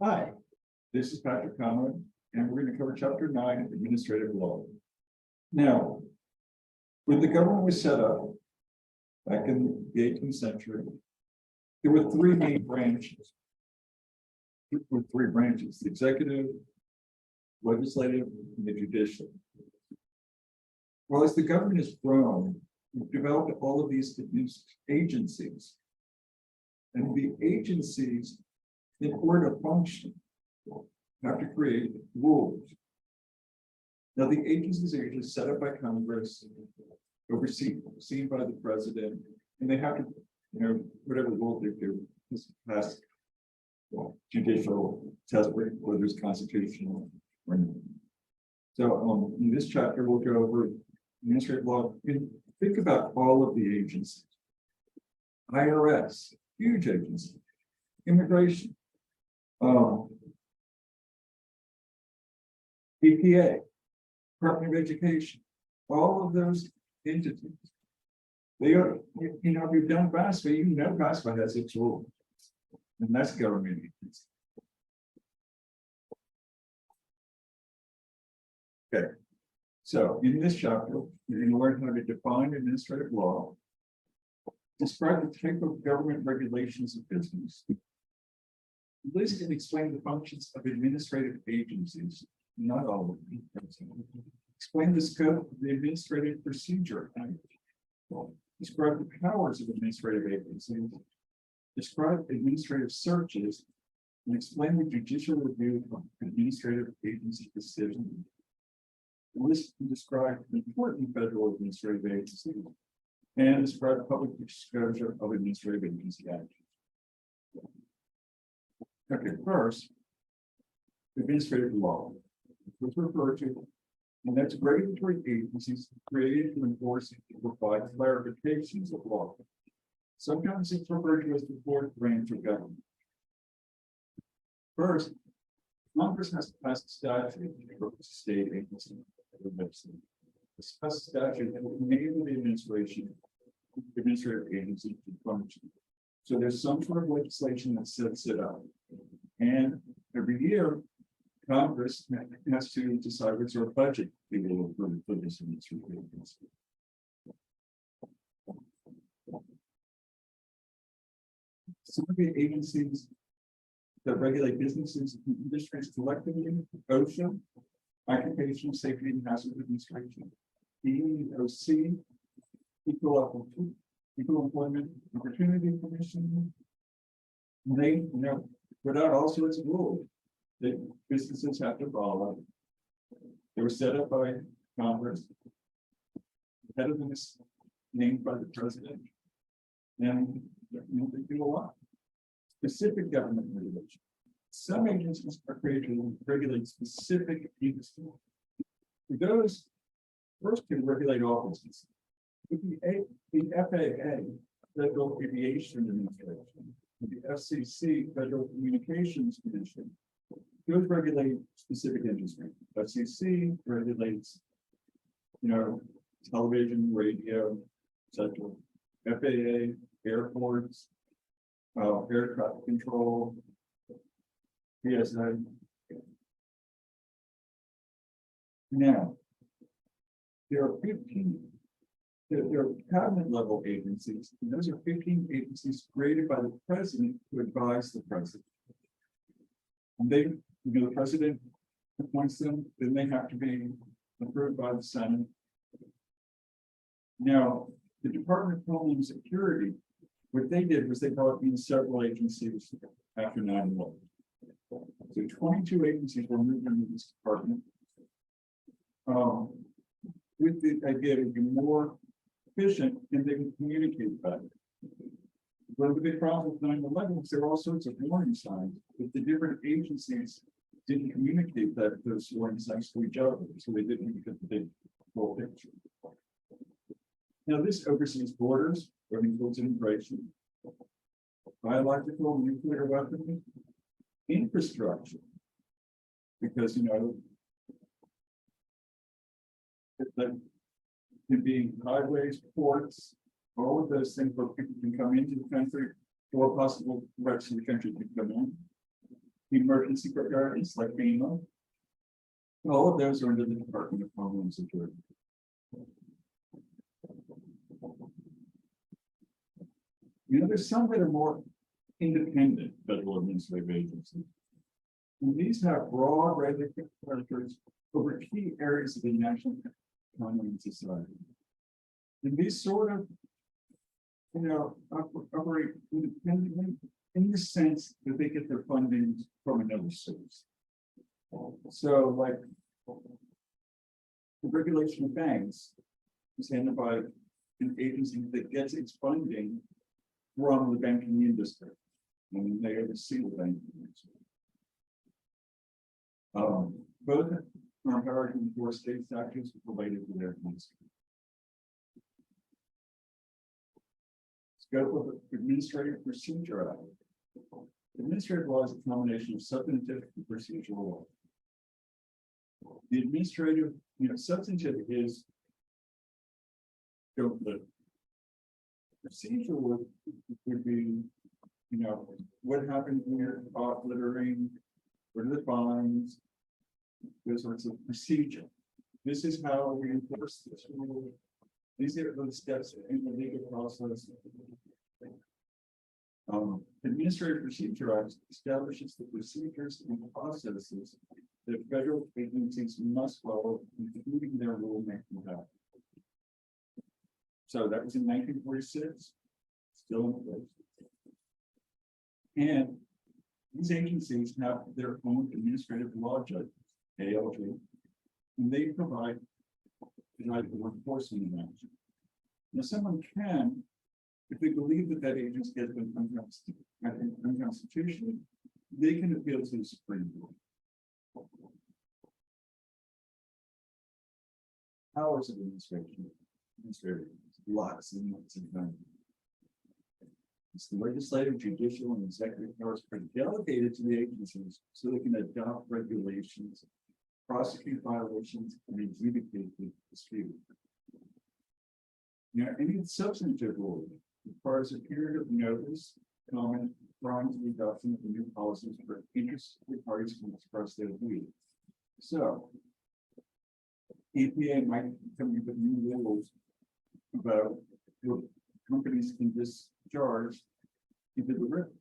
Hi, this is Patrick Conrad, and we're going to cover Chapter 9 of Administrative Law. Now, when the government was set up back in the 18th century, there were three main branches. There were three branches: the executive, legislative, and the judicial. Well, as the government has grown, we've developed all of these agencies. And the agencies, in order to function, have to create rules. Now, the agencies are usually set up by Congress, overseen by the president, and they have to, whatever rule they do, pass judicial test whether there's constitutional or not. So, in this chapter, we'll go over administrative law. Think about all of the agencies. IRS, huge agency. Immigration. EPA, Department of Education, all of those entities. They are, if you've done FAFSA, you know FAFSA has its rules. And that's government agency. Okay. So in this chapter, you're going to learn how to define administrative law, describe the type of government regulations of business, list and explain the functions of administrative agencies, not all of them. Explain the scope of the Administrative Procedure Act. Describe the powers of administrative agencies. Describe administrative searches, and explain the judicial review of administrative agency decisions. List and describe important federal administrative agencies, and describe public disclosure of administrative agency action. Okay, first, administrative law, which we refer to, and that's regulatory agencies created to enforce and provide clarifications of law. Sometimes it's referred to as the fourth branch of government. First, Congress has to pass a statute for state agency. This pass a statute that will enable the administrative agency to function. So there's some sort of legislation that sets it up. And every year, Congress has to decide what sort of budget they will approve for this administrative agency. Some of the agencies that regulate businesses and industries collectively: OSHA, Occupational Safety and Hazard Administration; EEOC, Equal Employment Opportunity Commission. And they, put out all sorts of rules that businesses have to follow. They were set up by Congress. The head of them is named by the president, and they do a lot. Specific government regulation. Some agencies are created to regulate specific industries. Those first can regulate all businesses. With the FAA, Federal Aviation Administration, the FCC, Federal Communications Commission, those regulate specific industries. FCC regulates, television, radio, etc. FAA, airports, air traffic control, PSA. Now, there are 15. There are cabinet level agencies, and those are 15 agencies created by the president to advise the president. And they, the president appoints them, then they have to be approved by the Senate. Now, the Department of Homeland Security, what they did was they brought in several agencies after 9/11. So 22 agencies were moved into this department with the idea to be more efficient and they can communicate better. One of the big problems with 9/11 was there were all sorts of warning signs, but the different agencies didn't communicate those warning signs to each other, so they didn't get the big full picture. Now, this oversees borders, that includes immigration, biological and nuclear weapons, infrastructure, because that can be highways, ports, all of those things where people can come into the country or possible threats to the country can come in. emergency preparedness like FEMA. All of those are under the Department of Homeland Security. There's some that are more independent federal administrative agencies. And these have broad regulatory characters over key areas of the national economy and society. And these sort of, operate independently in the sense that they get their funding from another source. So, like, the regulation of banks is handled by an agency that gets its funding from the banking industry, and they oversee the banking industry. Both are empowered to enforce state statutes related to their industry. Scope of Administrative Procedure Act. Administrative law is a combination of substantive and procedural law. The administrative, substantive is the procedural would be, what happened here, caught littering, what are the fines, those sorts of procedure. This is how we enforce this rule. These are the steps in the legal process. Administrative Procedure Act establishes the procedures and processes that federal agencies must follow, including their rulemaking power. So that was in 1946, still in place. And these agencies have their own administrative law judges, ALJ, and they provide enforcement of action. Now, someone can, if they believe that that agency has been unconstitutional, they can appeal to the Supreme Court. Powers of administrative, lots and lots of them. It's the legislative, judicial, and executive powers are delegated to the agencies so they can adopt regulations, prosecute violations, and adjudicate the dispute. Any substantive rule requires a period of notice, comment, drawing to the adoption of the new policies for interested parties can express their view. So, EPA might come up with new rules about what companies can discharge into the rivers.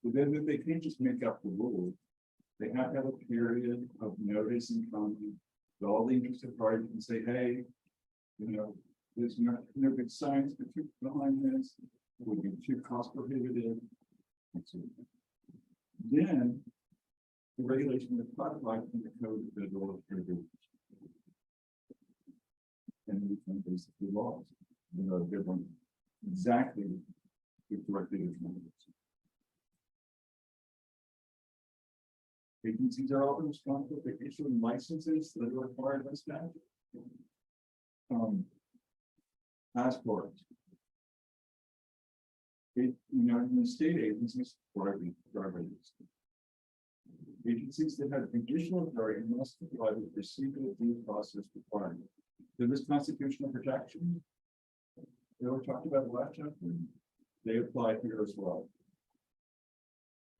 But then they can't just make up the rule. They have to have a period of notice and comment. All the interested parties can say, hey, there's no good science behind this. It would be too cost prohibitive. Then the regulation is codified in the Code of Federal Regulations. And we can basically laws. Good one. Exactly directly determined. Agencies are often responsible for issuing licenses that are required by statute. Passports. In the state agencies, driver's agencies that have additional authority must comply with procedural due process requirements. There is constitutional protection. They were talked about last chapter. They apply here as well.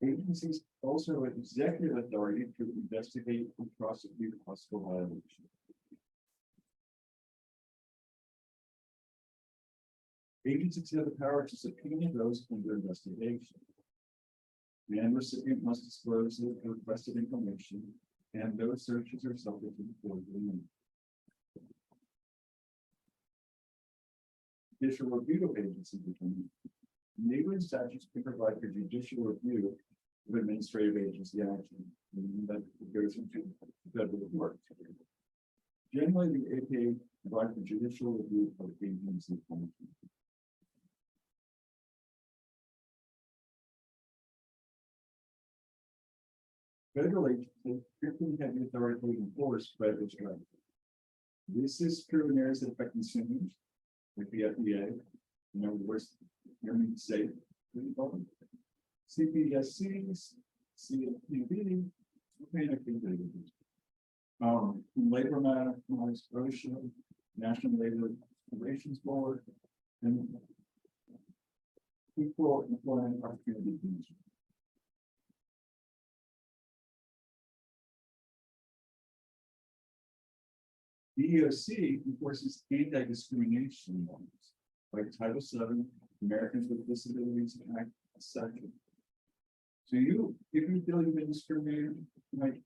Agencies also have executive authority to investigate and prosecute possible violations. Agencies have the power to subpoena those under investigation. The end recipient must disclose the requested information, and those searches are subject to the court review. Judicial review of agency determination. Neighboring statutes can provide for judicial review of administrative agency action, and that goes into federal court. Generally, the APA provides for judicial review of agency function. Federal agencies frequently have the authority to enforce federal strategy. This is true in areas that affect consumers, like the FDA, worst safe, CPSCs, CFPB, labor matters, OSHA, National Labor Relations Board, and Equal Employment Opportunity Commission. EEOC enforces anti-discrimination laws like Title VII, Americans with Disabilities Act, etc. So if you feel you've been discriminated, like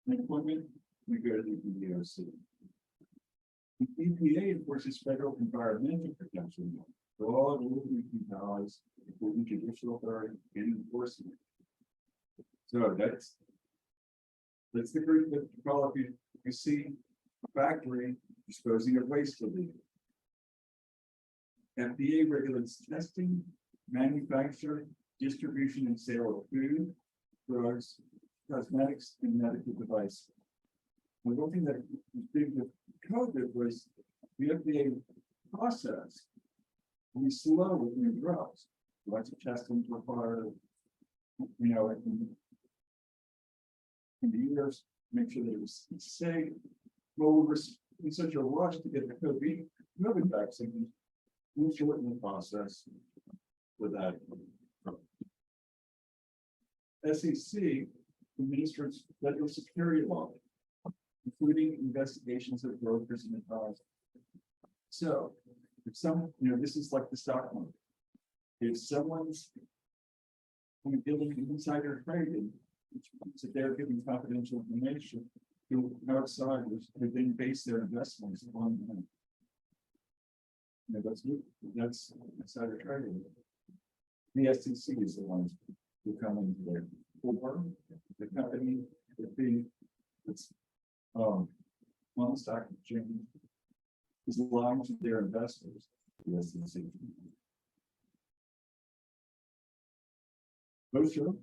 employment, we go to the EEOC. The EPA enforces federal environmental protection law for all rules and powers, including judicial authority and enforcement. So that's the group that you call up. You see a factory disposing of waste illegally. FDA regulates testing, manufacture, distribution, and sale of food, drugs, cosmetics, and medical devices. The one thing that was big with COVID was the FDA process be slow with new drugs. Lots of testing required, in the years, make sure that it was safe. Well, we were in such a rush to get the COVID vaccine, we shortened the process with that. SEC administers federal security law, including investigations of brokers and advisors. So, if this is like the stock market. If someone's dealing in insider trading, which means that they're giving confidential information to outsiders who then base their investments on them. That's insider trading. The SEC is the ones who come into there. Or the company that's on the stock exchange is lying to their investors. The SEC. OSHA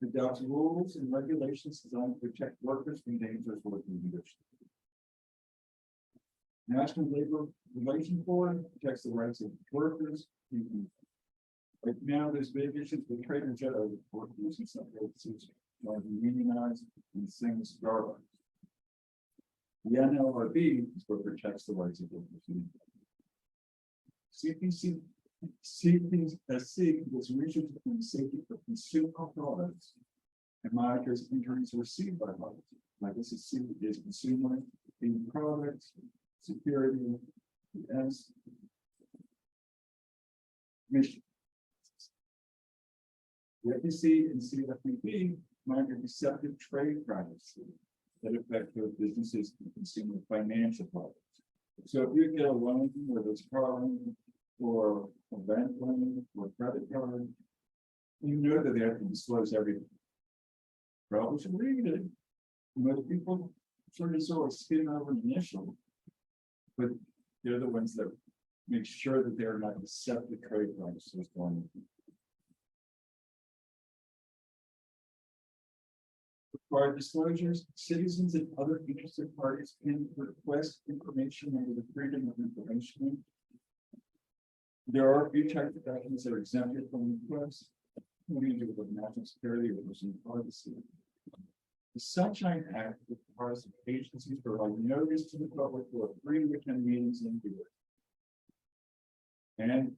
adopts rules and regulations designed to protect workers from dangerous working conditions. National Labor Relations Board protects the rights of workers. Right now, there's big issues with trade and jet workers in some places trying to unionize and sing Starbucks. The NLRB is what protects the rights of workers. CPSC was research on safety for consumer products and monitors injuries received by others. Like this is consumer in products, security, as mission. The FTC and CFPB monitor deceptive trade practices that affect both businesses and consumer financial products. So if you get a loan, whether it's car loan or a bank loan or credit card, you know that they have to disclose everything. Probably should read it. Most people sort of skim over the initial, but they're the ones that make sure that they're not deceptive trade practices going on. Required disclosures, citizens and other interested parties can request information under the Freedom of Information Act. There are a few types of documents that are exempted from requests, including to do with national security or personal privacy. The Sunshine Act requires agencies to provide notice to the public who are free to attend meetings and do it. And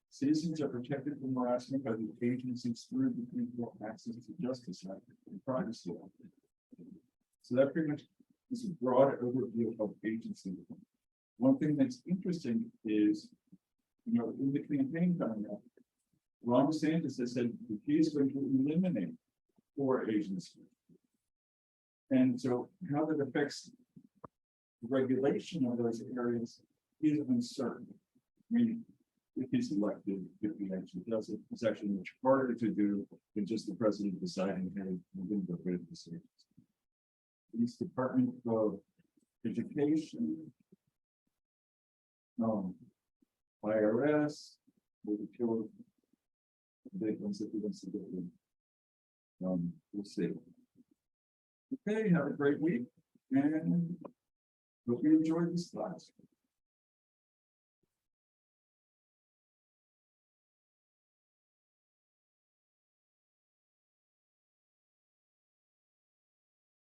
citizens are protected from harassment by the agencies through the Equal Access to Justice Act and Privacy Act. So that pretty much is a broad overview of agency. One thing that's interesting is, in the campaign coming up, Ron DeSantis has said that he is going to eliminate 4 agencies. And so how that affects the regulation of those areas is uncertain. I mean, if he's elected, if he actually does it, it's actually much harder to do than just the president deciding, hey, we're going to get rid of this agency. These Department of Education, IRS, will be killed. The big ones that he wants to get rid of. We'll see. Okay, have a great week, and hope you enjoyed this class.